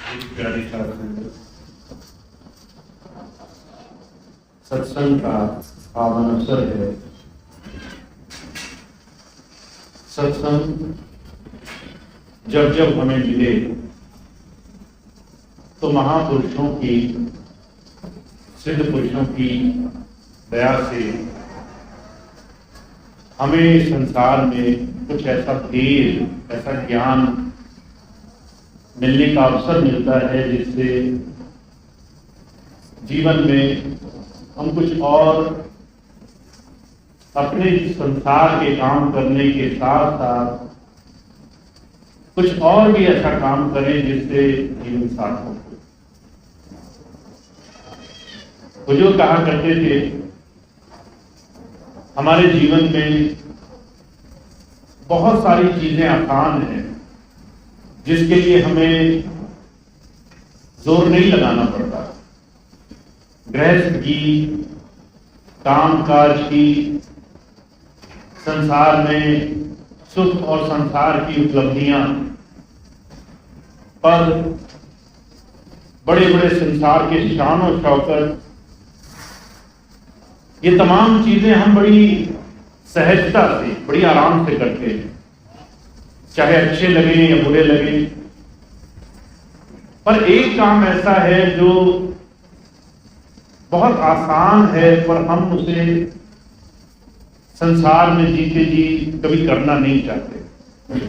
प्यारी साधन सत्संग का पावन अवसर है। सत्संग जब जब हमें मिले तो महापुरुषों की, सिद्ध पुरुषों की दया से हमें संसार में कुछ ऐसा भेद, ऐसा ज्ञान मिलने का अवसर मिलता है जिससे जीवन में हम कुछ और अपने संसार के काम करने के साथ साथ कुछ और भी ऐसा काम करें जिससे जीवन सार्थक हो। बुजुर्ग कहा करते थे हमारे जीवन में बहुत सारी चीजें आसान हैं जिसके लिए हमें जोर नहीं लगाना पड़ता। गृहस्थ की, कामकाज की, संसार में सुख और संसार की उपलब्धियां, पर बड़े बड़े संसार के शान और शौकत, ये तमाम चीजें हम बड़ी सहजता से, बड़ी आराम से करते हैं, चाहे अच्छे लगे या बुरे लगे। पर एक काम ऐसा है जो बहुत आसान है पर हम उसे संसार में जीते जी कभी करना नहीं चाहते।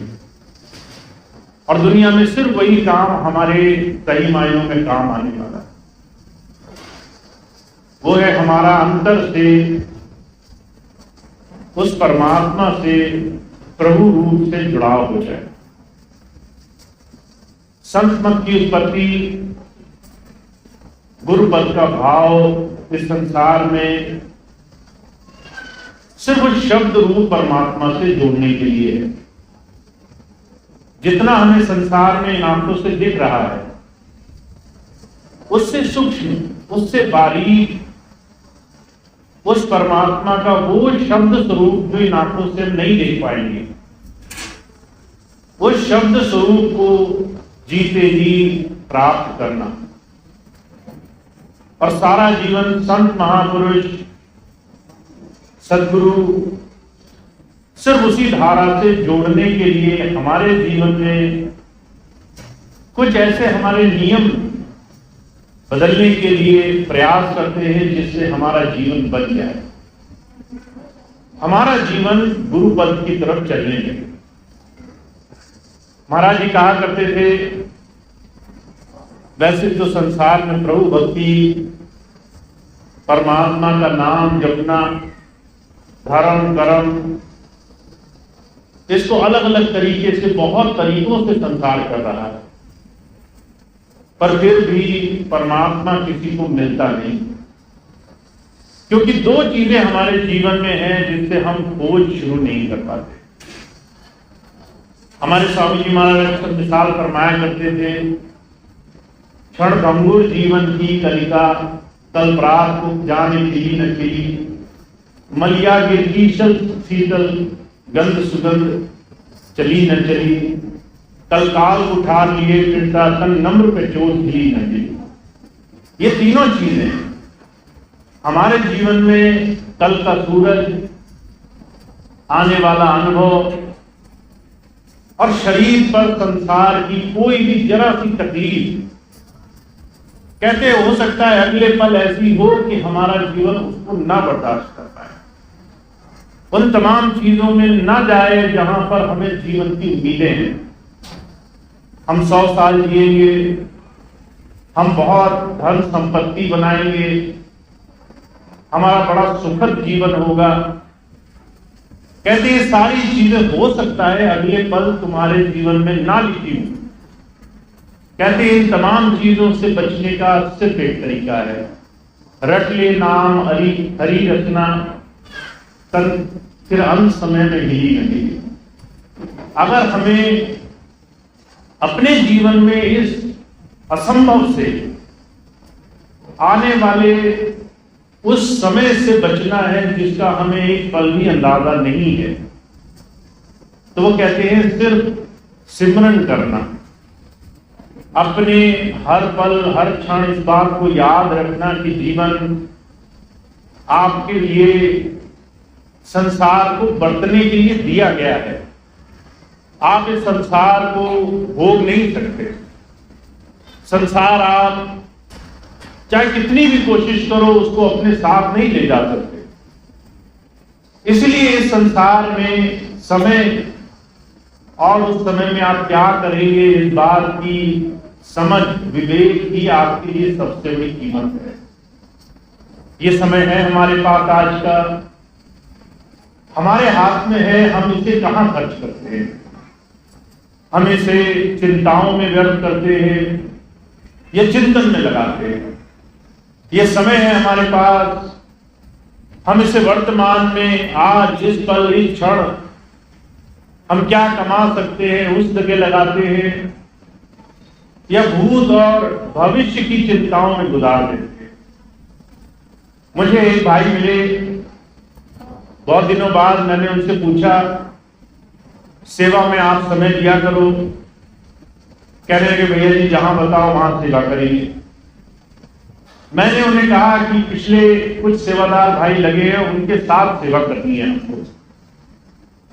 और दुनिया में सिर्फ वही काम हमारे सही मायनों में काम आने वाला है। वो है हमारा अंतर से उस परमात्मा से प्रभु रूप से जुड़ाव हो जाए। संत मत की उत्पत्ति, गुरुपद का भाव इस संसार में सिर्फ उस शब्द रूप परमात्मा से जोड़ने के लिए है। जितना हमें संसार में इन आंखों से दिख रहा है उससे सूक्ष्म, उससे बारीक उस परमात्मा का वो शब्द स्वरूप जो इन आंखों से हम नहीं देख पाएंगे, उस शब्द स्वरूप को जीते जी प्राप्त करना। और सारा जीवन संत महापुरुष, सदगुरु सिर्फ उसी धारा से जोड़ने के लिए हमारे जीवन में कुछ ऐसे हमारे नियम बदलने के लिए प्रयास करते हैं जिससे हमारा जीवन बच जाए, हमारा जीवन गुरु पद की तरफ चलने लगे। महाराज जी कहा करते थे वैसे तो संसार में प्रभु भक्ति, परमात्मा का नाम जपना, धर्म कर्म, इसको अलग अलग तरीके से, बहुत तरीकों से संसार कर रहा है, पर फिर भी परमात्मा किसी को मिलता नहीं। क्योंकि दो चीजें हमारे जीवन में हैं जिससे हम खोज शुरू नहीं कर पाते। हमारे स्वामी जी महाराज मिसाल फरमाया करते थे, क्षण भंगुर जीवन की कलिका, कल प्रात को जाने खिली न खिली, मलिया गिरगी शीतल गंध सुगंध चली न चली, कल काल उठा लिए फिरता तन नम्र पे चोट खिली न गिरी। ये तीनों चीजें हमारे जीवन में, कल का सूरज, आने वाला अनुभव और शरीर पर संसार की कोई भी जरा सी तकलीफ, कहते हो सकता है अगले पल ऐसी हो कि हमारा जीवन उसको ना बर्दाश्त कर पाए, उन तमाम चीजों में ना जाए जहां पर हमें जीवन की उम्मीदें हैं। हम 100 साल जिएंगे, हम बहुत धन संपत्ति बनाएंगे, हमारा बड़ा सुखद जीवन होगा। कहते ये सारी चीजें हो सकता है अगले पल तुम्हारे जीवन में ना लिखी हो। कहते इन तमाम चीजों से बचने का सिर्फ एक तरीका है, रट ले नाम हरि हरि रचना, तन फिर अंत समय में हिली नहीं। अगर हमें अपने जीवन में इस असंभव से, आने वाले उस समय से बचना है जिसका हमें एक पल भी अंदाजा नहीं है, तो वो कहते हैं सिर्फ सिमरन करना, अपने हर पल हर क्षण इस बात को याद रखना कि जीवन आपके लिए संसार को बरतने के लिए दिया गया है। आप इस संसार को भोग नहीं सकते। संसार आप चाहे कितनी भी कोशिश करो उसको अपने साथ नहीं ले जा सकते। इसलिए इस संसार में समय और उस समय में आप क्या करेंगे इस बात की समझ विवेक ही आपके लिए सबसे बड़ी कीमत है। ये समय है हमारे पास आज का, हमारे हाथ में है, हम इसे कहां खर्च करते हैं? हम इसे चिंताओं में व्यर्थ करते हैं या चिंतन में लगाते हैं? ये समय है हमारे पास, हम इसे वर्तमान में आज इस पल इस क्षण हम क्या कमा सकते हैं उस जगह लगाते हैं या भूत और भविष्य की चिंताओं में गुजार देते हैं। मुझे एक भाई मिले, बहुत दिनों बाद मैंने उनसे पूछा सेवा में आप समय दिया करो। कहने लगे भैया जी जहां बताओ वहां सेवा करेंगे। मैंने उन्हें कहा कि पिछले कुछ सेवादार भाई लगे हैं उनके साथ सेवा करनी है हमको।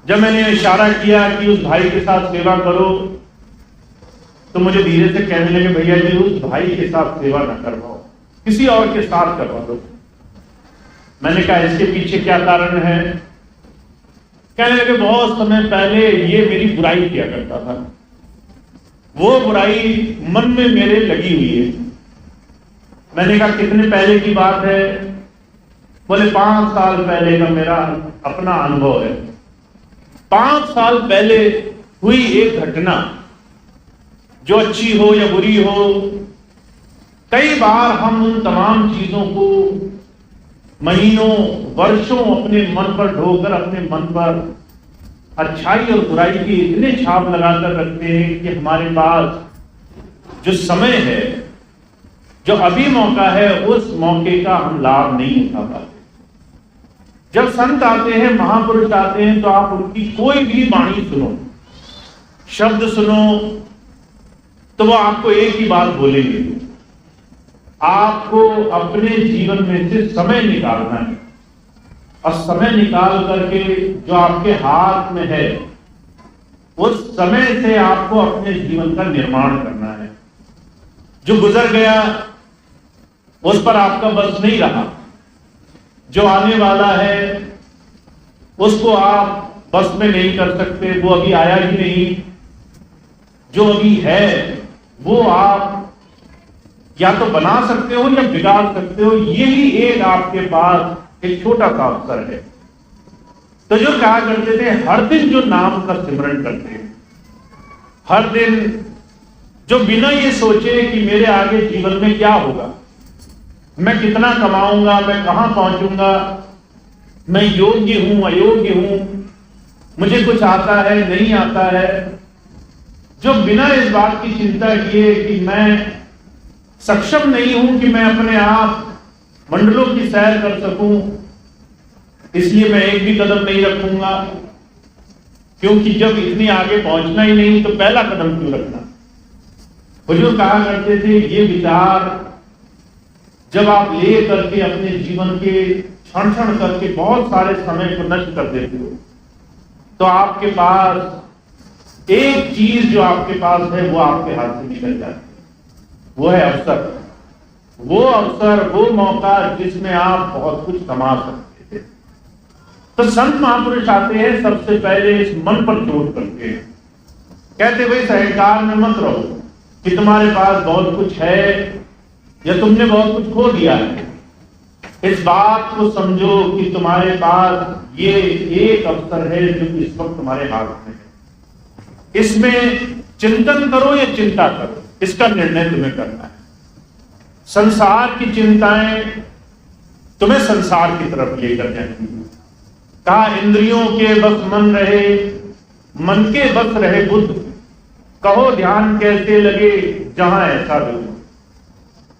जब मैंने इशारा किया कि उस भाई के साथ सेवा करो तो मुझे धीरे से कहने लगे भैया जी उस भाई के साथ सेवा न करवाओ, किसी और के साथ करवा दो। मैंने कहा इसके पीछे क्या कारण है? कहने लगे बहुत समय पहले ये मेरी बुराई किया करता था, वो बुराई मन में मेरे लगी हुई है। मैंने कहा कितने पहले की बात है? बोले 5 साल पहले का मेरा अपना अनुभव है। 5 साल पहले हुई एक घटना जो अच्छी हो या बुरी हो, कई बार हम उन तमाम चीजों को महीनों वर्षों अपने मन पर ढोकर अपने मन पर अच्छाई और बुराई की इतने छाप लगाकर रखते हैं कि हमारे पास जो समय है, जो अभी मौका है, उस मौके का हम लाभ नहीं उठा पाते। जब संत आते हैं, महापुरुष आते हैं, तो आप उनकी कोई भी वाणी सुनो, शब्द सुनो, तो वो आपको एक ही बात बोलेंगे, आपको अपने जीवन में से समय निकालना है और समय निकाल करके जो आपके हाथ में है उस समय से आपको अपने जीवन का निर्माण करना है। जो गुजर गया उस पर आपका बस नहीं रहा, जो आने वाला है उसको आप बस में नहीं कर सकते, वो अभी आया ही नहीं। जो अभी है वो आप या तो बना सकते हो या बिगाड़ सकते हो। यही एक आपके पास एक छोटा सा अवसर है। तो जो कहा करते थे हर दिन जो नाम का सिमरन करते हैं, हर दिन जो बिना ये सोचे कि मेरे आगे जीवन में क्या होगा, मैं कितना कमाऊंगा, मैं कहां पहुंचूंगा, मैं योग्य हूं अयोग्य हूं, मुझे कुछ आता है नहीं आता है, जो बिना इस बात की चिंता किए कि मैं सक्षम नहीं हूं कि मैं अपने आप मंडलों की सैर कर सकूं, इसलिए मैं एक भी कदम नहीं रखूंगा, क्योंकि जब इतनी आगे पहुंचना ही नहीं तो पहला कदम क्यों रखना। हुजूर कहा करते थे ये विचार जब आप ले करके अपने जीवन के क्षण क्षण करके बहुत सारे समय को नष्ट कर देते हो, तो आपके पास एक चीज जो आपके पास है वो आपके हाथ से निकल जाती है। वो है अवसर, वो अवसर, वो मौका जिसमें आप बहुत कुछ कमा सकते थे। तो संत महापुरुष आते हैं, सबसे पहले इस मन पर चोट करते हैं। कहते भाई सहकार में मत रहो कि तुम्हारे पास बहुत कुछ है या तुमने बहुत कुछ खो दिया है। इस बात को समझो कि तुम्हारे पास ये एक अवसर है जो इस वक्त तुम्हारे हाथ में है। इसमें चिंतन करो या चिंता करो, इसका निर्णय तुम्हें करना है। संसार की चिंताएं तुम्हें संसार की तरफ लेकर जाएंगी। कहा इंद्रियों के बस मन रहे, मन के बस रहे बुद्ध, कहो ध्यान कैसे लगे जहां ऐसा भी।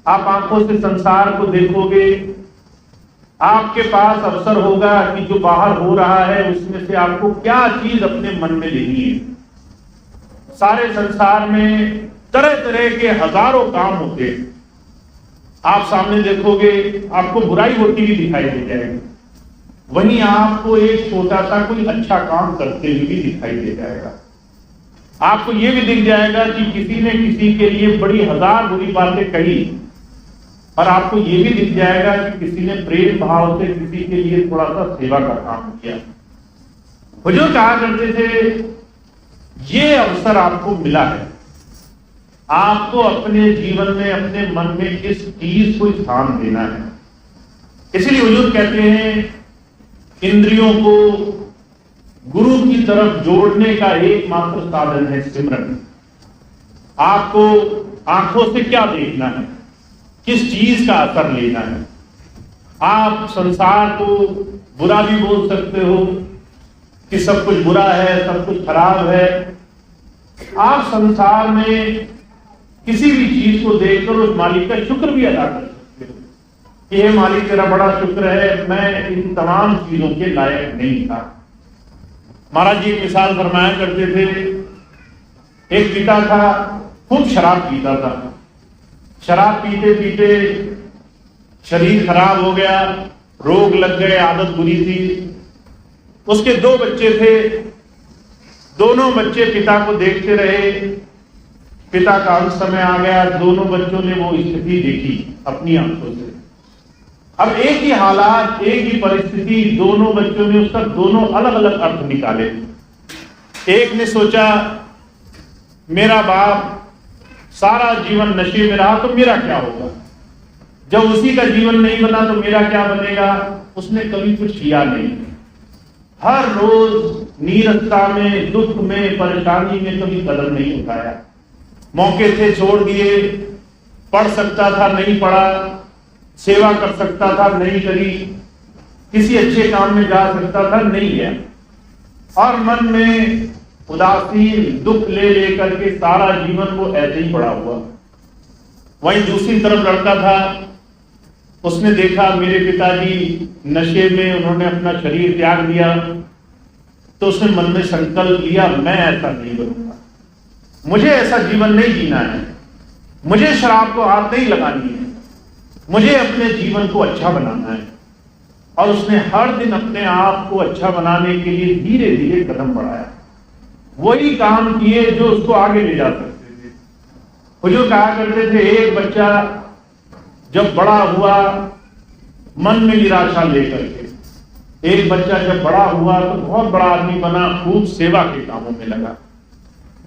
आप आंखों से संसार को देखोगे, आपके पास अवसर होगा कि जो बाहर हो रहा है उसमें से आपको क्या चीज अपने मन में लेनी है। सारे संसार में तरह तरह के हजारों काम होते हैं। आप सामने देखोगे आपको बुराई होती हुई दिखाई दे जाएगी, वहीं आपको एक छोटा सा कोई अच्छा काम करते हुए भी दिखाई दे जाएगा। आपको यह भी दिख जाएगा कि किसी ने किसी के लिए बड़ी हजार बुरी बातें कही, और आपको यह भी दिख जाएगा कि किसी ने प्रेम भाव से किसी के लिए थोड़ा सा सेवा का काम किया। हुजूर कहा करते थे, ये अवसर आपको मिला है, आपको अपने जीवन में अपने मन में इस चीज को स्थान देना है। इसलिए हुजूर कहते हैं, इंद्रियों को गुरु की तरफ जोड़ने का एकमात्र साधन है सिमरन। आपको आंखों से क्या देखना है, किस चीज का असर लेना है। आप संसार को बुरा भी बोल सकते हो कि सब कुछ बुरा है, सब कुछ खराब है। आप संसार में किसी भी चीज को देखकर उस मालिक का शुक्र भी अदा कर सकते हो कि हे मालिक तेरा बड़ा शुक्र है, मैं इन तमाम चीजों के लायक नहीं था। महाराज जी मिसाल फरमाया करते थे, एक पिता था, खूब शराब पीता था। शराब पीते पीते शरीर खराब हो गया, रोग लग गए, आदत बुरी थी। उसके 2 बच्चे थे, दोनों बच्चे पिता को देखते रहे। पिता का अंत समय आ गया, दोनों बच्चों ने वो स्थिति देखी अपनी आंखों से। अब एक ही हालात, एक ही परिस्थिति, दोनों बच्चों ने उसका दोनों अलग अलग अर्थ निकाले। एक ने सोचा, मेरा बाप सारा जीवन नशे में रहा तो मेरा क्या होगा, जब उसी का जीवन नहीं बना तो मेरा क्या बनेगा। उसने कभी कुछ किया नहीं, हर रोज नीरसता में, दुख में, परेशानी में कभी कदम नहीं उठाया। मौके थे छोड़ दिए, पढ़ सकता था नहीं पढ़ा, सेवा कर सकता था नहीं करी, किसी अच्छे काम में जा सकता था नहीं गया, और मन में उदासीन दुख ले लेकर के सारा जीवन वो ऐसे ही पड़ा हुआ। वहीं दूसरी तरफ लड़का था, उसने देखा मेरे पिताजी नशे में उन्होंने अपना शरीर त्याग दिया, तो उसने मन में संकल्प लिया, मैं ऐसा नहीं करूंगा, मुझे ऐसा जीवन नहीं जीना है, मुझे शराब को हाथ नहीं लगानी है, मुझे अपने जीवन को अच्छा बनाना है। और उसने हर दिन अपने आप को अच्छा बनाने के लिए धीरे धीरे कदम बढ़ाया, वही काम किए जो उसको आगे ले जा सकते थे। हुजूर कहा करते थे, एक बच्चा जब बड़ा हुआ मन में निराशा लेकर के, एक बच्चा जब बड़ा हुआ तो बहुत बड़ा आदमी बना, खूब सेवा के कामों में लगा।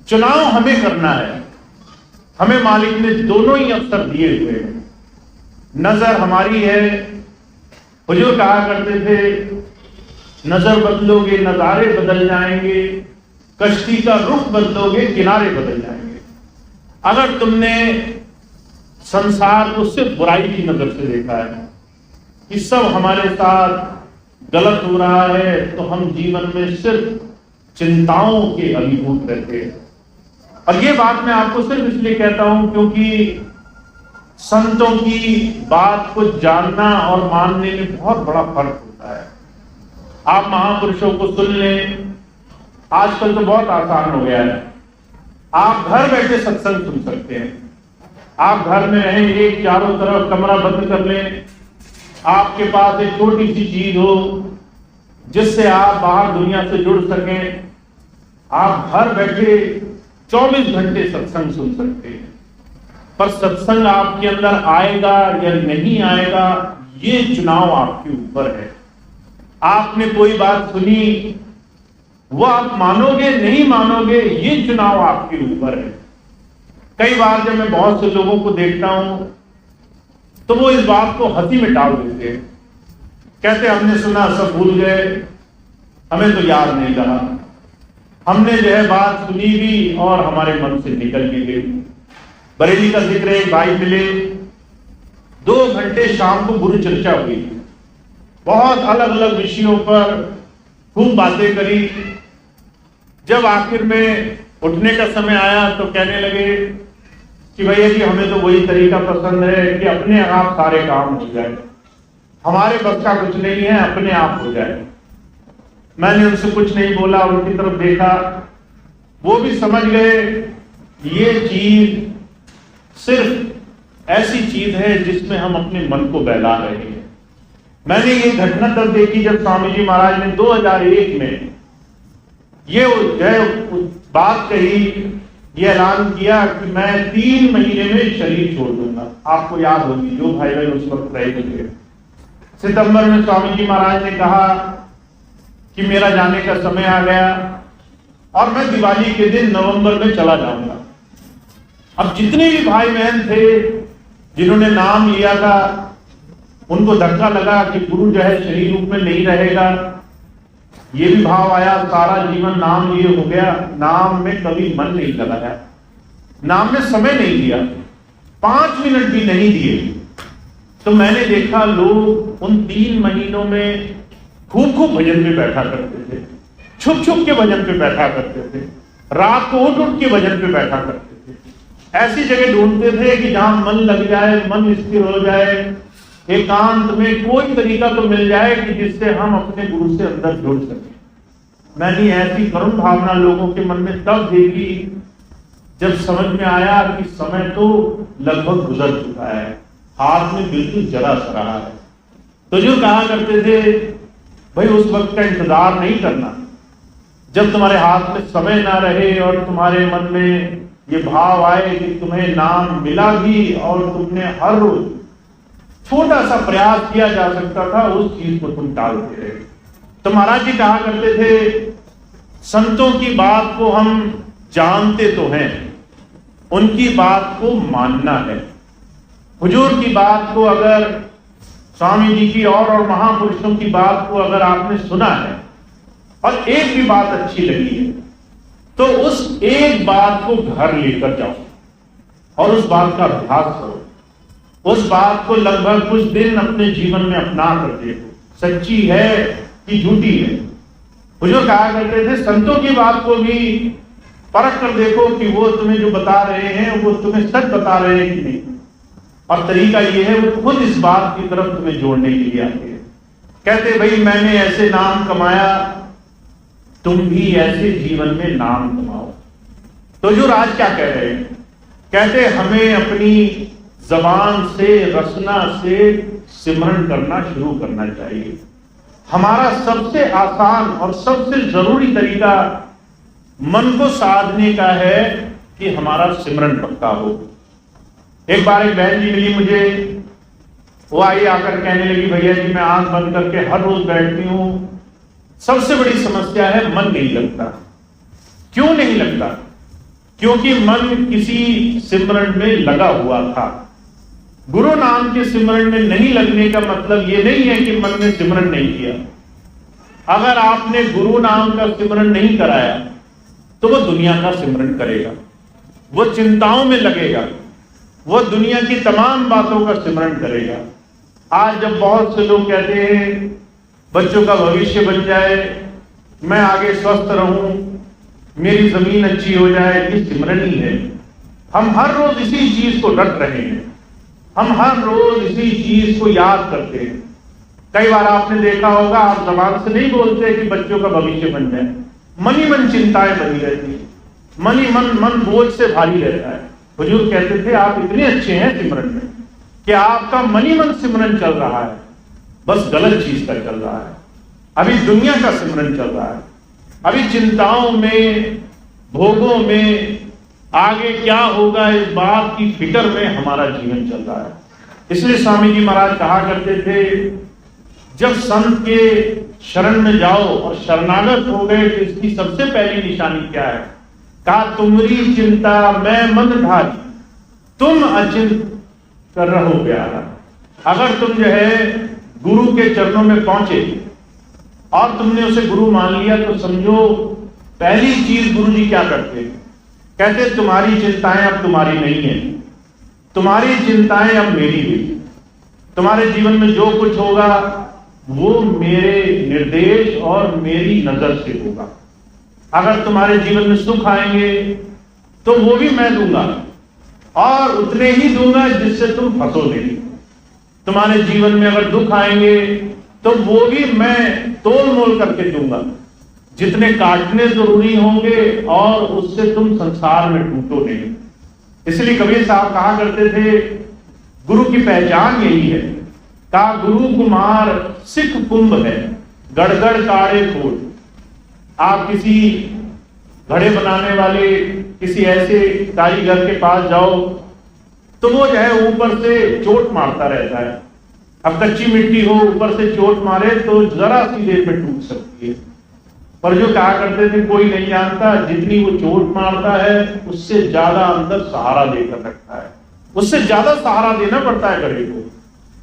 चुनाव हमें करना है, हमें मालिक ने दोनों ही अवसर दिए हुए हैं। नजर हमारी है, हुजूर कहा करते थे, नजर बदलोगे नजारे बदल जाएंगे, कश्ती का रुख बदलोगे किनारे बदल जाएंगे। अगर तुमने संसार को सिर्फ बुराई की नजर से देखा है कि सब हमारे साथ गलत हो रहा है, तो हम जीवन में सिर्फ चिंताओं के अभिभूत रहते हैं। और ये बात मैं आपको सिर्फ इसलिए कहता हूं क्योंकि संतों की बात को जानना और मानने में बहुत बड़ा फर्क होता है। आप महापुरुषों को सुन लें, आजकल तो बहुत आसान हो गया है, आप घर बैठे सत्संग सुन सकते हैं। आप घर में रहें, एक चारों तरफ कमरा बंद कर लें, आपके पास एक छोटी सी चीज हो जिससे आप बाहर दुनिया से जुड़ सकें, आप घर बैठे 24 घंटे सत्संग सुन सकते हैं। पर सत्संग आपके अंदर आएगा या नहीं आएगा, ये चुनाव आपके ऊपर है। आपने कोई बात सुनी, वो आप मानोगे नहीं मानोगे, ये चुनाव आपके ऊपर है। कई बार जब मैं बहुत से लोगों को देखता हूं तो वो इस बात को हंसी में टाल देते हैं, कहते हमने सुना सब भूल गए, हमें तो याद नहीं रहा, हमने जो है बात सुनी भी और हमारे मन से निकल भी गई। बरेली का जिक्र, एक भाई मिले, 2 घंटे शाम को गुरु चर्चा हुई, बहुत अलग अलग विषयों पर खूब बातें करी। जब आखिर में उठने का समय आया तो कहने लगे कि भैया जी हमें तो वही तरीका पसंद है कि अपने आप सारे काम हो जाए, हमारे बस का कुछ नहीं है, अपने आप हो जाए। मैंने उनसे कुछ नहीं बोला, उनकी तरफ देखा, वो भी समझ गए ये चीज सिर्फ ऐसी चीज है जिसमें हम अपने मन को बहला रहे हैं। मैंने ये घटना तब देखी जब स्वामी जी महाराज ने 2001 में ये बात कही, ये ऐलान किया कि मैं 3 महीने में शरीर छोड़ दूंगा। आपको याद होगी जो भाई बहन उस वक्त रहे थे, सितंबर में स्वामी जी महाराज ने कहा कि मेरा जाने का समय आ गया और मैं दिवाली के दिन नवंबर में चला जाऊंगा। अब जितने भी भाई बहन थे जिन्होंने नाम लिया था, उनको धक्का लगा कि गुरु जो है शरीर रूप में नहीं रहेगा। ये भी भाव आया, सारा जीवन नाम लिए हो गया, नाम में कभी मन नहीं लगाया, नाम में समय नहीं दिया, 5 मिनट भी नहीं दिए। तो मैंने देखा लोग उन 3 महीनों में खूब खूब भजन पे बैठा करते थे, छुप छुप के भजन पे बैठा करते थे, रात को उठ के भजन पे बैठा करते थे। ऐसी जगह ढूंढते थे कि जहां मन लग जाए, मन स्थिर हो जाए, एकांत में कोई तरीका तो मिल जाए कि जिससे हम अपने गुरु से अंदर जुड़ सके। मैंने ऐसी करुण भावना लोगों के मन में तब देखी जब समझ में आया कि समय तो लगभग गुजर चुका है, हाथ में बिल्कुल जरा सा रहा है। तो जो कहा करते थे भाई उस वक्त का इंतजार नहीं करना, जब तुम्हारे हाथ में समय ना रहे और तुम्हारे मन में ये भाव आए कि तुम्हें नाम मिला भी और तुमने हर रोज छोटा सा प्रयास किया जा सकता था, उस चीज को तुम टालते रहे। तो महाराज जी कहा करते थे संतों की बात को हम जानते तो हैं, उनकी बात को मानना है। हुजूर की बात को अगर, स्वामी जी की और महापुरुषों की बात को अगर आपने सुना है और एक भी बात अच्छी लगी है तो उस एक बात को घर लेकर जाओ और उस बात का अभ्यास करो, उस बात को लगभग कुछ दिन अपने जीवन में अपना कर देखो, सच्ची है कि झूठी है। हुजूर कहा करते थे संतों की बात को भी परख कर देखो कि वो तुम्हें जो बता रहे हैं वो तुम्हें सच बता रहे हैं कि नहीं। और तरीका ये है वो खुद इस बात की तरफ तुम्हें जोड़ने के लिए आते हैं। कहते भाई मैंने ऐसे नाम कमाया, तुम भी ऐसे जीवन में नाम कमाओ। तो जो राज क्या कह रहे हैं, कहते हमें अपनी जबान से, रसना से सिमरन करना शुरू करना चाहिए। हमारा सबसे आसान और सबसे जरूरी तरीका मन को साधने का है कि हमारा सिमरन पक्का हो। एक बार एक बहन जी मिली मुझे, वो आई आकर कहने लगी भैया जी मैं आंख बंद करके हर रोज बैठती हूं, सबसे बड़ी समस्या है मन नहीं लगता। क्यों नहीं लगता? क्योंकि मन किसी सिमरन में लगा हुआ था। गुरु नाम के सिमरन में नहीं लगने का मतलब ये नहीं है कि मन ने सिमरन नहीं किया। अगर आपने गुरु नाम का सिमरन नहीं कराया तो वो दुनिया का सिमरन करेगा, वो चिंताओं में लगेगा, वो दुनिया की तमाम बातों का सिमरन करेगा। आज जब बहुत से लोग कहते हैं बच्चों का भविष्य बन जाए, मैं आगे स्वस्थ रहूं, मेरी जमीन अच्छी हो जाए, ये सिमरन ही है। हम हर रोज इसी चीज को रट रहे हैं, हम हर रोज इसी चीज को याद करते हैं। कई बार आपने देखा होगा आप जबान से नहीं बोलते कि बच्चों का भविष्य बन जाए, मन ही मन चिंताएं बनी रहती है, मन ही मन बोझ से भारी रहता है। हुजूर कहते थे आप इतने अच्छे हैं सिमरन में कि आपका मन ही मन सिमरन चल रहा है, बस गलत चीज का चल रहा है। अभी दुनिया का सिमरन चल रहा है, अभी चिंताओं में, भोगों में, आगे क्या होगा इस बात की फिक्र में हमारा जीवन चल रहा है। इसलिए स्वामी जी महाराज कहा करते थे जब संत के शरण में जाओ और शरणागत हो गए तो इसकी सबसे पहली निशानी क्या है? कहा तुम्हारी चिंता मैं मन धारी, तुम अचिंत कर रहो प्यारा। अगर तुम जो है गुरु के चरणों में पहुंचे और तुमने उसे गुरु मान लिया तो समझो पहली चीज गुरु जी क्या करते हैं, कहते तुम्हारी चिंताएं अब तुम्हारी नहीं है, तुम्हारी चिंताएं अब मेरी हुई। तुम्हारे जीवन में जो कुछ होगा वो मेरे निर्देश और मेरी नजर से होगा। अगर तुम्हारे जीवन में सुख आएंगे तो वो भी मैं दूंगा और उतने ही दूंगा जिससे तुम फंसो नहीं। तुम्हारे जीवन में अगर दुख आएंगे तो वो भी मैं तोल मोल करके दूंगा, जितने काटने जरूरी होंगे और उससे तुम संसार में टूटो नहीं। इसलिए कबीर साहब कहा करते थे, गुरु की पहचान यही है। कहा गुरु कुमार सिख कुंभ है, गड़गड़ काड़े खोल। आप किसी घड़े बनाने वाले किसी ऐसे कारीगर के पास जाओ तो वो जो है ऊपर से चोट मारता रहता है। अब कच्ची मिट्टी हो, ऊपर से चोट मारे तो जरा सी देर में टूट सकती है। पर जो कहा करते थे, कोई नहीं जानता जितनी वो चोट मारता है उससे ज्यादा अंदर सहारा देकर रखता है, उससे ज्यादा सहारा देना पड़ता है घड़े को,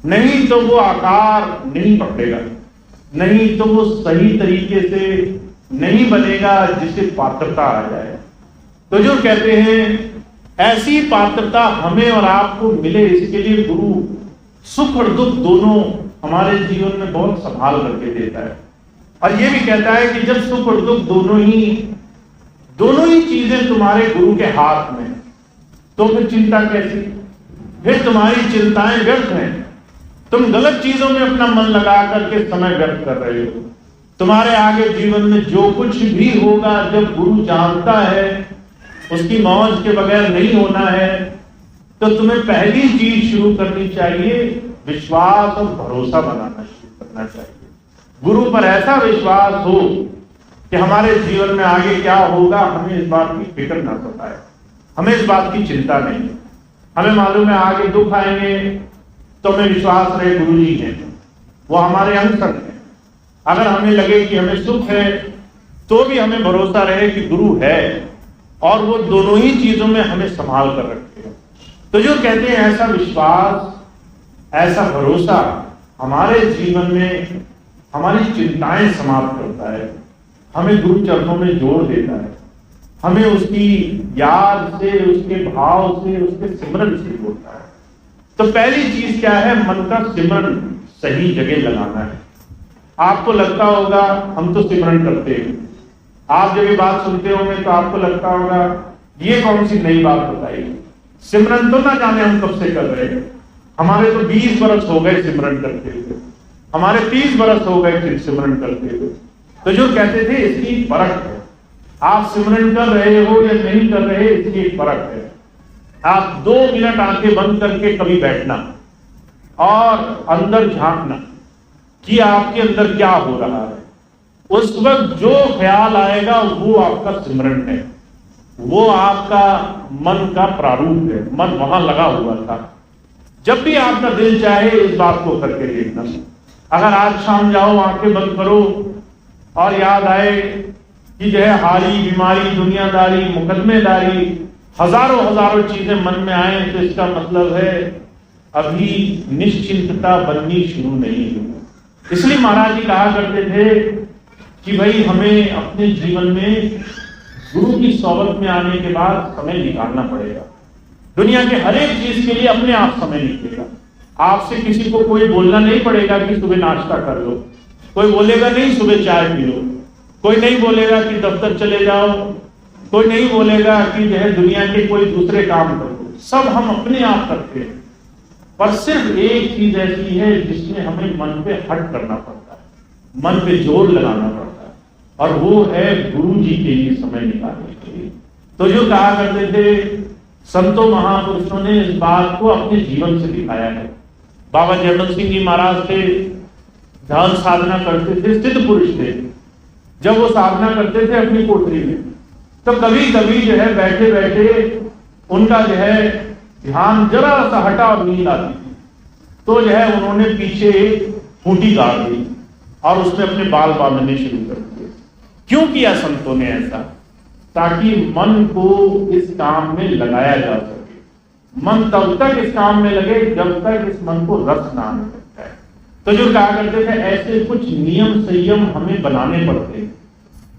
नहीं तो वो आकार नहीं पकड़ेगा, नहीं तो वो सही तरीके से नहीं बनेगा जिसे पात्रता आ जाए। तो जो कहते हैं ऐसी पात्रता हमें और आपको मिले, इसके लिए गुरु सुख और दुख दोनों हमारे जीवन में बहुत संभाल करके देता है। और ये भी कहता है कि जब सुख और दुख दोनों ही चीजें तुम्हारे गुरु के हाथ में, तो फिर चिंता कैसी? फिर तुम्हारी चिंताएं व्यर्थ हैं। तुम गलत चीजों में अपना मन लगा करके समय व्यर्थ कर रहे हो। तुम्हारे आगे जीवन में जो कुछ भी होगा, जब गुरु जानता है उसकी मौज के बगैर नहीं होना है, तो तुम्हें पहली चीज शुरू करनी चाहिए, विश्वास और भरोसा बनाना शुरू करना चाहिए। गुरु पर ऐसा विश्वास हो कि हमारे जीवन में आगे क्या होगा हमें इस बात की फिक्र ना सताए, हमें इस बात की चिंता नहीं। हमें मालूम है आगे दुख आएंगे तो हमें विश्वास रहे गुरु जी हैं, वो हमारे अंग संग हैं। अगर हमें लगे कि हमें सुख है तो भी हमें भरोसा रहे कि गुरु है और वो दोनों ही चीजों में हमें संभाल कर रखे। तो जो कहते हैं ऐसा विश्वास, ऐसा भरोसा हमारे जीवन में हमारी चिंताएं समाप्त करता है, हमें गुरु चरणों में जोड़ देता है, हमें उसकी याद से, उसके भाव से, उसके सिमरन से जोड़ता है। तो पहली चीज क्या है? मन का सिमरन सही जगह लगाना है। आपको लगता होगा हम तो सिमरन करते हैं, आप जब ये बात सुनते होंगे तो आपको लगता होगा ये कौन सी नई बात बताई, सिमरन तो ना जाने हम कब से कर रहे हैं, हमारे तो 20 बरस हो गए सिमरन करते हुए, हमारे 30 बरस हो गए सिमरन करते हुए। तो जो कहते थे इसकी फर्क है, आप सिमरन कर रहे हो या नहीं कर रहे इसकी एक फर्क है। आप 2 मिनट आंखें बंद करके कभी बैठना और अंदर झांकना कि आपके अंदर क्या हो रहा है। उस वक्त जो ख्याल आएगा वो आपका सिमरन है, वो आपका मन का प्रारूप है, मन वहां लगा हुआ था। जब भी आपका दिल चाहे इस बात को करके देखना। अगर आज शाम जाओ, आंखें बंद करो और याद आए कि जो है हारी, बीमारी, दुनियादारी, मुकदमेदारी, हजारों चीजें मन में आए, तो इसका मतलब है अभी निश्चिंतता बननी शुरू नहीं हुई। इसलिए महाराज जी कहा करते थे कि भाई हमें अपने जीवन में गुरु की सोबत में आने के बाद समय निकालना पड़ेगा। दुनिया के हर एक चीज के लिए अपने आप समय निकलेगा। आपसे किसी को कोई बोलना नहीं पड़ेगा कि सुबह नाश्ता कर लो, कोई बोलेगा नहीं सुबह चाय पी लो, कोई नहीं बोलेगा कि दफ्तर चले जाओ, कोई नहीं बोलेगा कि जो है दुनिया के कोई दूसरे काम करो। सब हम अपने आप करते हैं। पर सिर्फ एक चीज ऐसी है जिसमें हमें मन पे हट करना पड़ता है, मन पे जोर लगाना पड़ता है, और वो है गुरु जी के लिए समय निकालने के लिए। तो जो कहा करते थे संतों महापुरुषों ने इस बात को अपने जीवन से दिखाया है। बाबा जयमल सिंह जी महाराज थे, ध्यान साधना करते थे, सिद्ध पुरुष थे। जब वो साधना करते थे अपनी कोठरी में, तो कभी कभी जो है बैठे बैठे उनका जो है ध्यान जरा सा हटा और नींद आती थी, तो जो है उन्होंने पीछे खूंटी गाड़ दी और उसमें अपने बाल बांधने शुरू कर दिए। क्यों किया संतों ने ऐसा? ताकि मन को इस काम में लगाया जा सके। मन तब तक इस काम में लगे जब तक इस मन को रस ना आने लगता है। तो जो कहा करते थे ऐसे कुछ नियम संयम हमें बनाने पड़ते,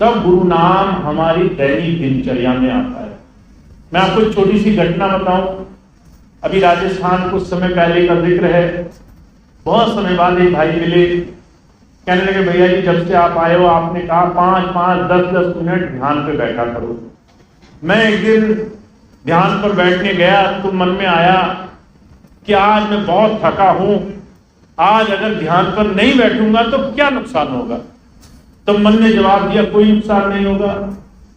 तब गुरु नाम हमारी दैनिक दिनचर्या में आता है। मैं आपको एक छोटी सी घटना बताऊं। अभी राजस्थान कुछ समय पहले का जिक्र है। बहुत समय बाद एक भाई मिले, कहने लगे भैया जी जब से आप आए हो आपने कहा 5-5, 10-10 मिनट ध्यान पे बैठा करो। मैं एक दिन ध्यान पर बैठने गया तो मन में आया कि आज मैं बहुत थका हूं, आज अगर ध्यान पर नहीं बैठूंगा तो क्या नुकसान होगा। तो मन ने जवाब दिया कोई नुकसान नहीं होगा,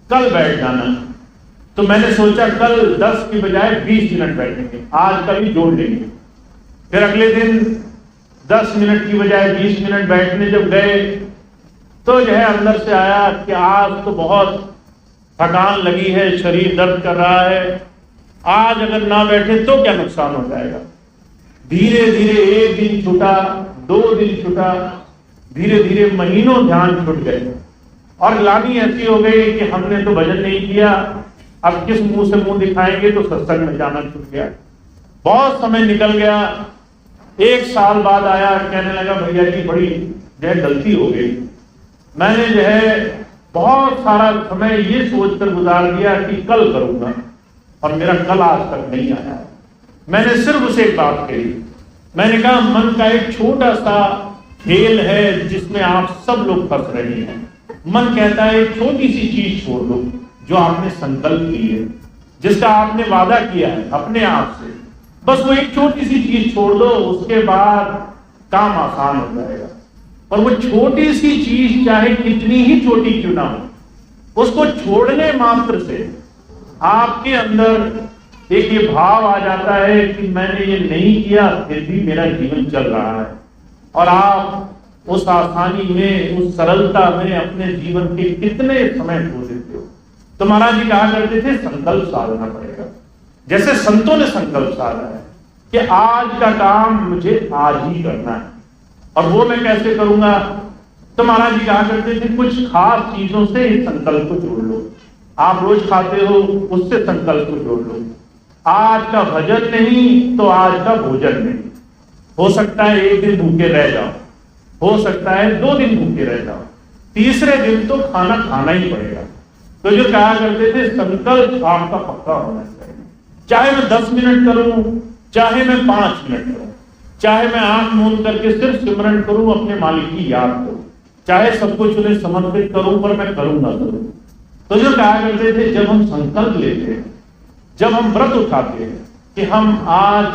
कल बैठ जाना। तो मैंने सोचा कल 10 की बजाय 20 मिनट बैठेंगे, आज का भी जोड़ लेंगे। फिर अगले दिन 10 मिनट की बजाय 20 मिनट बैठने जब गए तो जो है अंदर से आया कि आज तो बहुत थकान लगी है, शरीर दर्द कर रहा है, आज अगर ना बैठे तो क्या नुकसान हो जाएगा। धीरे धीरे 1 दिन छूटा, 2 दिन छूटा, धीरे धीरे महीनों ध्यान छूट गए और लानी ऐसी हो गई कि हमने तो भजन नहीं किया, अब किस मुंह से मुंह दिखाएंगे, तो सत्संग में जाना छूट गया। बहुत समय निकल गया, 1 साल बाद आया, कहने लगा भैया जी बड़ी जो है गलती हो गई, मैंने जो है बहुत सारा समय ये सोचकर गुजार दिया कि कल करूंगा और मेरा कल आज तक नहीं आया। मैंने सिर्फ उसे एक बात कही, मैंने कहा मन का एक छोटा सा खेल है जिसमें आप सब लोग फंस रहे हैं। मन कहता है एक छोटी सी चीज छोड़ दो जो आपने संकल्प की है, जिसका आपने वादा किया है अपने आप से, बस वो एक छोटी सी चीज छोड़ दो, उसके बाद काम आसान हो जाएगा। और वो छोटी सी चीज चाहे कितनी ही छोटी क्यों ना हो, उसको छोड़ने मात्र से आपके अंदर एक ये भाव आ जाता है कि मैंने ये नहीं किया फिर भी मेरा जीवन चल रहा है, और आप उस आसानी में, उस सरलता में अपने जीवन के कितने समय खो देते हो। तो महाराज जी कहा करते थे संकल्प साधना पड़ेगा, जैसे संतों ने संकल्प साधा है कि आज का काम मुझे आज ही करना है, और वो मैं कैसे करूंगा। तो महाराज जी कहा करते थे कुछ खास चीजों से इस संकल्प को जोड़ लो। आप रोज खाते हो, उससे संकल्प को जोड़ लो। आज का भजन नहीं तो आज का भोजन नहीं, हो सकता है 1 दिन भूखे रह जाओ, हो सकता है 2 दिन भूखे रह जाओ, तीसरे दिन तो खाना खाना ही पड़ेगा। तो जो कहा करते थे संकल्प आपका पक्का होना चाहिए, चाहे मैं 10 मिनट करूं, चाहे मैं 5 मिनट करूं, चाहे मैं आंख मूंद करके सिर्फ सिमरन करूं, अपने मालिक की याद करूं, चाहे सब कुछ उन्हें समर्पित करूं, पर मैं करूंगा जरूर। तो जो कहा करते थे जब हम संकल्प लेते हैं, जब हम व्रत उठाते हैं कि हम आज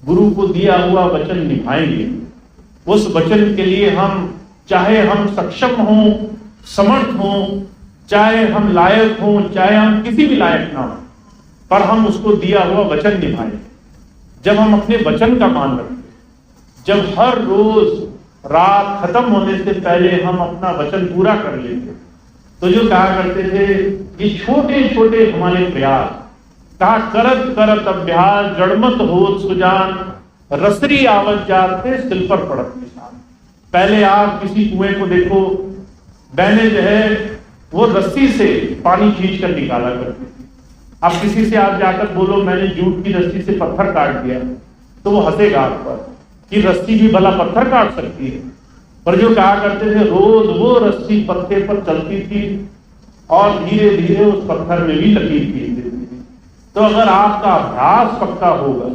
गुरु को दिया हुआ वचन निभाएंगे, उस वचन के लिए हम चाहे हम सक्षम हों, समर्थ हों, चाहे हम लायक हों, चाहे हम किसी भी लायक ना हो, पर हम उसको दिया हुआ वचन निभाएंगे। जब हम अपने वचन का मान रखें, जब हर रोज रात खत्म होने से पहले हम अपना वचन पूरा कर लेते, तो जो कहा करते थे ये छोटे छोटे हमारे प्रयास, कहा करत करत अभ्यास जड़मत होत सुजान, रसरी आवत जाते सिल पर पड़त निशान। पहले आप किसी कुएं को देखो, बहने जो है वो रस्सी से पानी खींच कर निकाला करती थी। अब किसी से आप जाकर बोलो मैंने जूट की रस्सी से पत्थर काट दिया, तो वो हंसेगा आप पर कि रस्सी भी भला पत्थर काट सकती है। पर जो कहा करते थे रोज वो रस्सी पत्ते पर चलती थी और धीरे धीरे उस पत्थर में भी लकीर खींच देती थी। तो अगर आपका अभ्यास पक्का होगा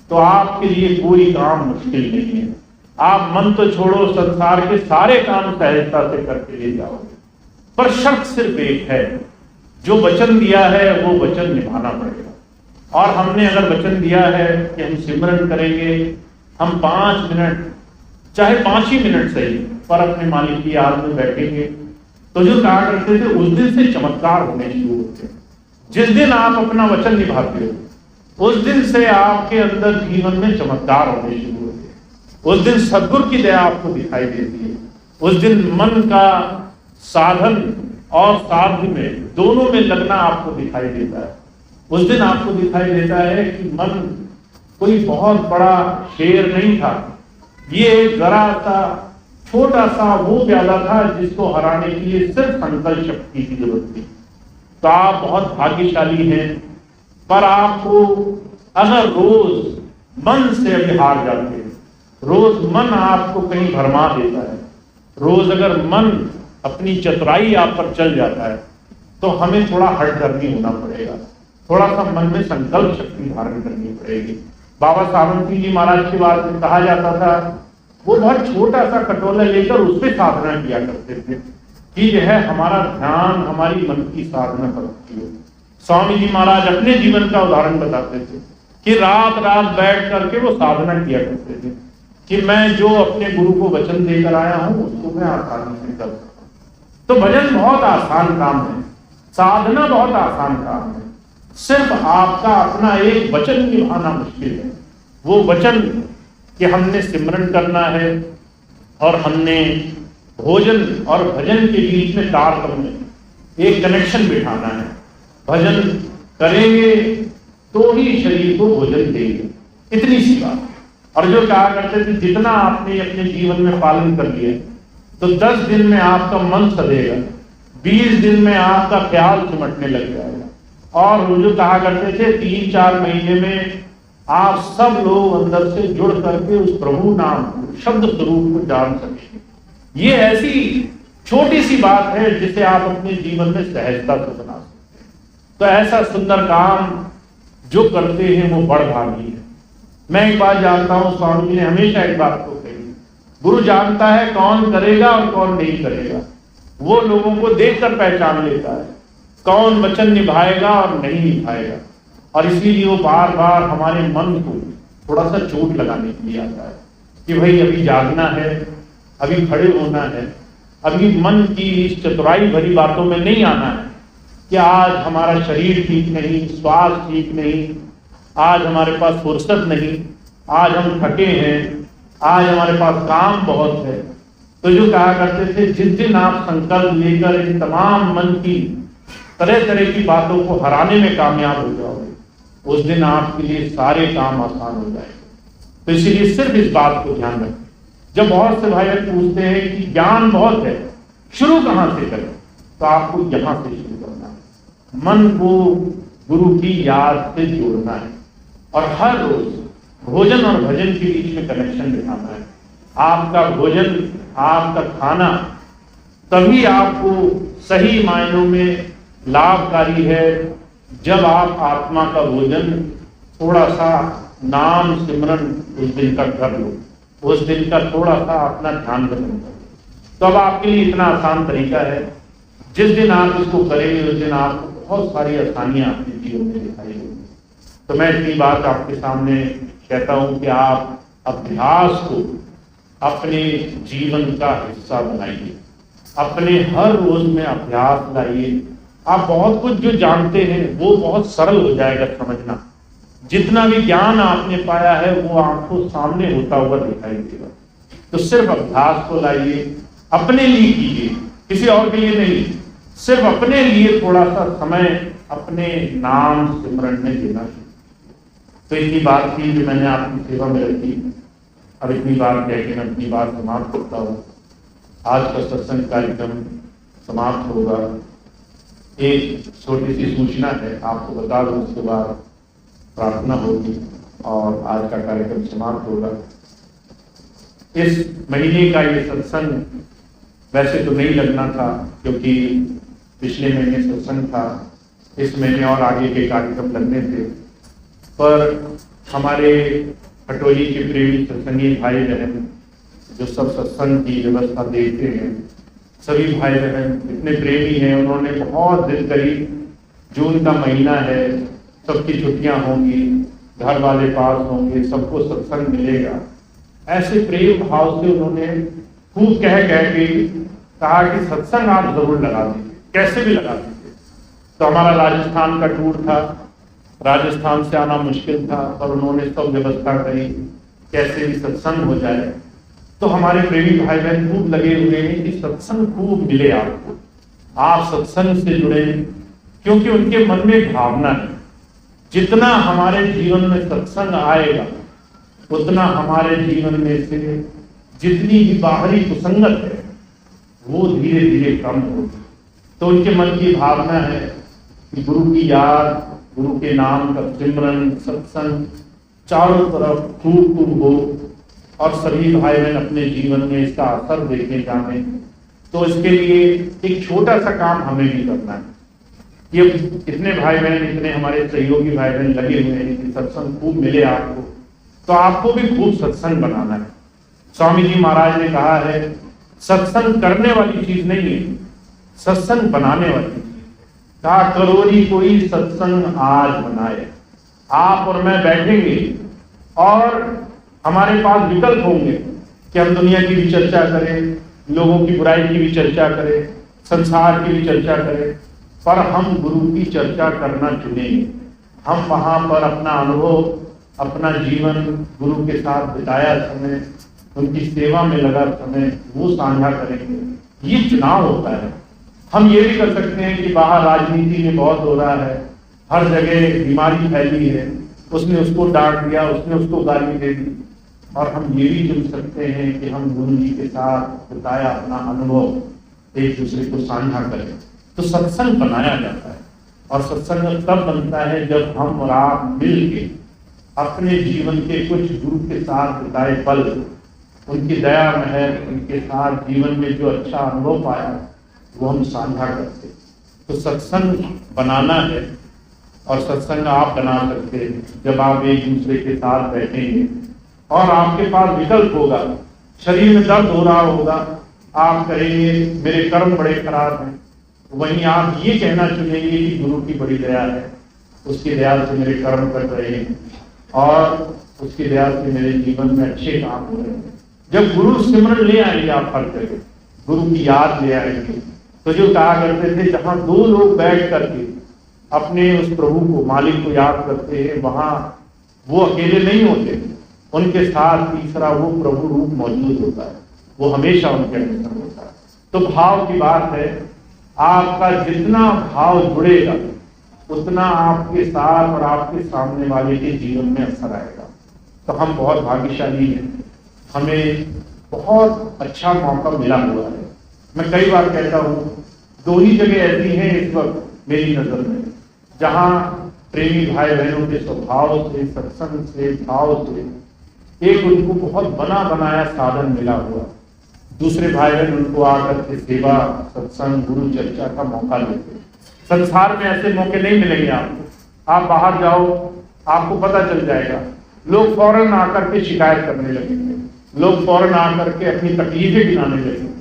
तो आपके लिए कोई काम मुश्किल नहीं है। आप मन तो छोड़ो, संसार के सारे काम सहजता से करके ले जाओगे। पर शर्त सिर्फ एक है, जो वचन दिया है वो वचन निभाना पड़ेगा। और हमने अगर वचन दिया है कि हम सिमरन करेंगे, हम 5 मिनट चाहे 5 ही मिनट सही पर अपने मालिक की याद में बैठेंगे, तो जो कहा करते थे उस दिन से चमत्कार होने शुरू होते हैं। जिस दिन आप अपना वचन निभाते हो उस दिन से आपके अंदर जीवन में चमत्कार होने शुरू होते हैं। उस दिन सद्गुरु की दया आपको दिखाई देती है। उस दिन मन का साधन और साध्य में दोनों में लगना आपको दिखाई देता है। उस दिन आपको दिखाई देता है कि मन कोई बहुत बड़ा शेर नहीं था, ये जरा सा छोटा सा वो प्यादा था जिसको हराने के लिए सिर्फ संकल्प शक्ति की जरूरत थी। तो आप बहुत भाग्यशाली हैं। पर आपको अगर रोज मन से अभी हार जाते हैं, रोज मन आपको कहीं भरमा देता है, रोज अगर मन अपनी चतुराई आप पर चल जाता है, तो हमें थोड़ा हठधर्मी होना पड़ेगा, थोड़ा सा मन में संकल्प शक्ति धारण करनी पड़ेगी। बाबा सावंत सिंह जी महाराज के बारे में कहा जाता था, वो बहुत छोटा सा कटोरा लेकर उस पर साधना किया करते थे कि जो है हमारा ध्यान हमारी मन की साधना करती है। स्वामी जी महाराज अपने जीवन का उदाहरण बताते थे कि रात रात बैठ करके वो साधना किया करते थे कि मैं जो अपने गुरु को वचन देकर आया हूं उसको मैं आसानी से कर सकता हूं। तो भजन बहुत आसान काम है, साधना बहुत आसान काम है। सिर्फ आपका अपना एक वचन निभाना मुश्किल है। वो वचन कि हमने सिमरन करना है और हमने भोजन और भजन के बीच में तारतम्य एक कनेक्शन बिठाना है। भजन करेंगे तो ही शरीर को भोजन देंगे, इतनी सी बात। और जो कहा करते थे जितना आपने अपने जीवन में पालन कर लिया तो 10 दिन में आपका मन सधेगा, 20 दिन में आपका ख्याल सिमटने लग जाएगा। और वो जो कहा करते थे 3-4 महीने में आप सब लोग अंदर से जुड़ करके उस प्रभु नाम शब्द स्वरूप को जान सकेंगे। ये ऐसी छोटी सी बात है जिसे आप अपने जीवन में सहजता से बना सकते हैं। तो ऐसा सुंदर काम जो करते हैं वो बड़ भागी है। मैं एक बात जानता हूं, स्वामी जी ने हमेशा एक बात को कही, गुरु जानता है कौन करेगा और कौन नहीं करेगा। वो लोगों को देखकर पहचान लेता है कौन वचन निभाएगा और नहीं निभाएगा। और इसीलिए वो बार बार हमारे मन को थोड़ा सा चोट लगाने के लिए आता है कि भाई अभी जागना है, अभी खड़े होना है, अभी मन की इस चतुराई भरी बातों में नहीं आना है कि आज हमारा शरीर ठीक नहीं, स्वास्थ्य ठीक नहीं, आज हमारे पास फुर्सत नहीं, आज हम थके हैं, आज हमारे पास काम बहुत है। तो जो कहा करते थे जिस दिन आप संकल्प लेकर इन तमाम मन की तरह तरह की बातों को हराने में कामयाब हो जाओगे, उस दिन आपके लिए सारे काम आसान हो जाएंगे। तो इसीलिए सिर्फ इस बात को ध्यान रखें। जब बहुत से भाई पूछते हैं कि ज्ञान बहुत है, शुरू कहां से करें, तो आपको यहां से शुरू करना है। मन को गुरु की याद से जोड़ना है और हर रोज भोजन और भजन के बीच में कनेक्शन बिठाना है। आपका भोजन, आपका खाना तभी आपको सही मायनों में लाभकारी है जब आप आत्मा का भोजन थोड़ा सा नाम सिमरन उस दिन का कर लो, उस दिन का थोड़ा सा अपना ध्यान बदल करो। तो अब आपके लिए इतना आसान तरीका है, जिस दिन आप इसको करेंगे उस दिन आपको बहुत सारी आसानियां अपने जीवन में दिखाई देंगी। तो मैं इतनी बात आपके सामने कहता हूं कि आप अभ्यास को अपने जीवन का हिस्सा बनाइए, अपने हर रोज में अभ्यास लाइए। आप बहुत कुछ जो जानते हैं वो बहुत सरल हो जाएगा समझना। जितना भी ज्ञान आपने पाया है वो आंखों सामने होता हुआ दिखाई देगा। तो सिर्फ अभ्यास को लाइए, अपने लिए कीजिए, किसी और के लिए नहीं। सिर्फ अपने लिए थोड़ा सा समय अपने नाम सिमरन में देना चाहिए। तो इतनी बात थी जो मैंने आपकी सेवा में रखी। अब इतनी बात कह के मैं अपनी बात समाप्त करता हूँ। आज का सत्संग कार्यक्रम समाप्त होगा। एक छोटी सी सूचना है, आपको बता दूं, उसके बाद प्रार्थना होगी और आज का कार्यक्रम समाप्त होगा। इस महीने का ये सत्संग वैसे तो नहीं लगना था क्योंकि पिछले महीने सत्संग था, इस महीने और आगे के कार्यक्रम लगने थे, पर हमारे खटोली के प्रेमी सत्संगी भाई बहन जो सब सत्संग की व्यवस्था देखते हैं, सभी भाई बहन इतने प्रेमी हैं, उन्होंने बहुत जिद करी। जून का महीना है, सबकी छुट्टियां होंगी, घर वाले पास होंगे, सबको सत्संग मिलेगा। ऐसे प्रेम भाव से उन्होंने खूब कह के कहा कि सत्संग आप जरूर लगा दीजिए, कैसे भी लगा दीजिए। तो हमारा राजस्थान का टूर था, राजस्थान से आना मुश्किल था, पर उन्होंने सब व्यवस्था करी कैसे भी सत्संग हो जाए। तो हमारे प्रेमी भाई बहन खूब लगे हुए हैं कि सत्संग खूब मिले आपको, आप सत्संग से जुड़े, क्योंकि उनके मन में भावना है जितना हमारे जीवन में सत्संग आएगा उतना हमारे जीवन में से जितनी भी बाहरी कुसंगत है वो धीरे धीरे कम होगी। तो उनके मन की भावना है कि गुरु की याद, गुरु के नाम का सिमरन, सत्संग चारों तरफ खूब खूब हो और सभी भाई बहन अपने जीवन में इसका असर देखने जाने। तो इसके लिए एक छोटा सा काम हमें भी करना है। ये इतने भाई बहन, इतने हमारे सहयोगी भाई बहन लगे हुए हैं कि सत्संग खूब मिले आपको, तो आपको भी खूब सत्संग बनाना है। स्वामी जी महाराज ने कहा है सत्संग करने वाली चीज नहीं है, सत्संग बनाने वाली चीज। कहा करोरी कोई सत्संग आज बनाए। आप और मैं बैठेंगे और हमारे पास विकल्प होंगे कि हम दुनिया की भी चर्चा करें, लोगों की बुराई की भी चर्चा करें, संसार की भी चर्चा करें, पर हम गुरु की चर्चा करना चुनेंगे। हम वहाँ पर अपना अनुभव, अपना जीवन गुरु के साथ बिताया समय, उनकी सेवा में लगा समय, वो साझा करेंगे। ये चुनाव होता है। हम ये भी कर सकते हैं कि बाहर राजनीति में बहुत हो रहा है, हर जगह बीमारी फैली है, उसने उसको डांट दिया, उसने उसको गाली दे दी, और हम ये भी चुन सकते हैं कि हम गुरु जी के साथ बिताया अपना अनुभव एक दूसरे को साझा करें। तो सत्संग बनाया जाता है, और सत्संग तब बनता है जब हम और आप मिल के अपने जीवन के कुछ गुरु के साथ बिताए पल, उनकी दया महर, उनके साथ जीवन में जो अच्छा अनुभव पाया वो हम साझा करते। तो सत्संग बनाना है, और सत्संग आप बना सकते हैं जब आप एक दूसरे के साथ बैठेंगे और आपके पास विकल्प होगा। शरीर में दर्द हो रहा होगा, आप कहेंगे मेरे कर्म बड़े खराब हैं, वहीं आप ये कहना चुनेंगे कि गुरु की बड़ी दया है, उसकी दया से मेरे कर्म कट रहे हैं और उसकी दया से मेरे जीवन में अच्छे काम हो रहे हैं। जब गुरु सिमरन ले आएंगे आप हर जगह, गुरु की याद ले आएंगे, तो जो कहा करते थे जहां दो लोग बैठ करके अपने उस प्रभु को, मालिक को याद करते हैं, वहां वो अकेले नहीं होते, उनके साथ तीसरा वो प्रभु रूप मौजूद होता है, वो हमेशा उनके अंदर होता है। तो भाव की बात है, आपका जितना भाव जुड़ेगा उतना आपके साथ और आपके सामने वाले के जीवन में असर आएगा। तो हम बहुत भाग्यशाली हैं, हमें बहुत अच्छा मौका मिला हुआ है। मैं कई बार कहता हूँ, दो ही जगह ऐसी हैं इस वक्त मेरी नजर में, जहां प्रेमी भाई बहनों के स्वभाव से, सत्संग से, भाव से एक उनको बहुत बना बनाया साधन मिला हुआ, दूसरे भाई बहन उनको आकर के सेवा, सत्संग, गुरु चर्चा का मौका लेते। संसार में ऐसे मौके नहीं मिलेंगे आपको। आप बाहर जाओ, आपको पता चल जाएगा, लोग फौरन आकर के शिकायत करने लगेंगे, लोग फौरन आकर के अपनी तकलीफें गिनाने लगेंगे,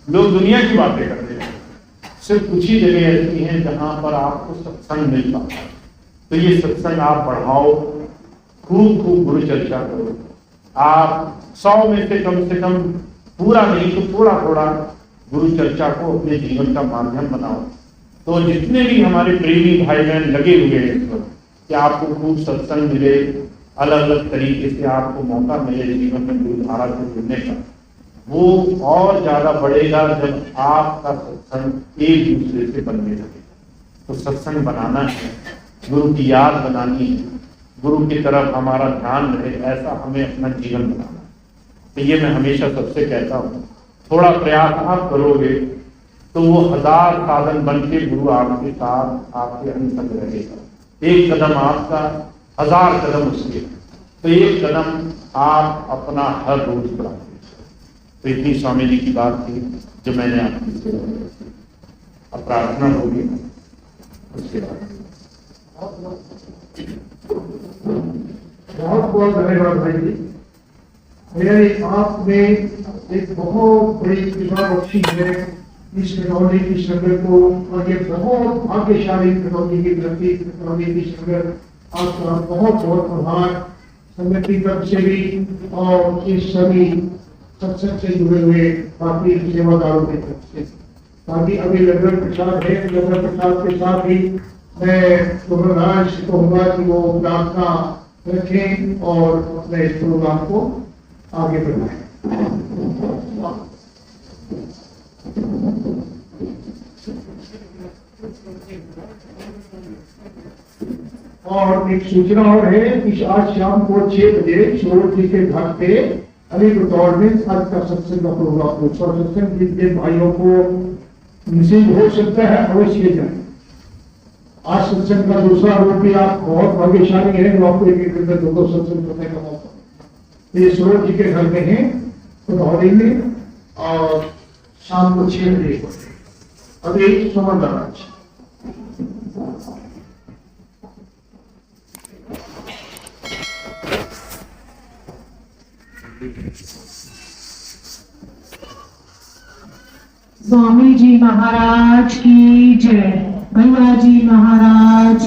लोग दुनिया की बातें करने लगेंगे। सिर्फ कुछ ही जगह ऐसी हैं जहां पर आपको सत्संग मिल पाता है। तो ये सत्संग आप बढ़ाओ, खूब खूब गुरु चर्चा करो। आप 100 में से कम पूरा नहीं तो थोड़ा थोड़ा गुरु चर्चा को अपने जीवन का माध्यम बनाओ। तो जितने भी हमारे प्रेमी भाई बहन लगे हुए हैं इस वक्त कि आपको खूब सत्संग मिले, अलग अलग तरीके से आपको मौका मिले जीवन में गुरुधारा से जुड़ने का, वो और ज्यादा बढ़ेगा जब आपका सत्संग एक दूसरे से बनने लगे। तो सत्संग बनाना है, गुरु की याद बनानी है, गुरु की तरफ हमारा ध्यान रहे, ऐसा हमें अपना जीवन बनाना है। तो ये मैं हमेशा सबसे कहता हूँ, थोड़ा प्रयास आप करोगे तो वो 1000 साधन बन के गुरु आपके साथ आपके अंग रहेगा। एक कदम आपका, 1000 कदम उसके। तो एक कदम आप अपना हर रोज बढ़ाते। तो इतनी स्वामी जी की बात थी जो मैंने आपकी सेवा की। अब प्रार्थना होगी, उसके बाद बहुत बहुत धन्यवाद भाई जी। मेरे आपने एक बहुत बड़ी कृपा बख्शी है इस कटौती की संगत को, और ये बहुत भाग्यशाली कटौती की धरती, कटौती की संगत, आपका बहुत बहुत आभार। संगत की तरफ से भी और इस सभी सत्संग से जुड़े हुए बाकी सेवादारों की तरफ से। बाकी अभी लंगर प्रसाद है, लंगर प्रसाद के साथ ही मैं महाराज से कहूँगा कि वो प्रार्थना रखें और अपने इस प्रोग्राम को आगे बढ़ाएं। और एक सूचना और है कि आज शाम को 6 बजे सूरज जी के घाट पे अलीपुर में आज का सत्संग का प्रोग्राम हो। सत्संग जिनके भाइयों को नसीब हो सकता है अवश्य जाए। आज सत्संग का दूसरा रूप भी आप बहुत भाग्यशाली है, जो आपको एक दिन में 2 सत्संग करने का मौका। ये सूरज जी के घर में है उधौली में, और शाम को 6 बजे अभी समझदार। स्वामी जी महाराज की जय, भैया जी महाराज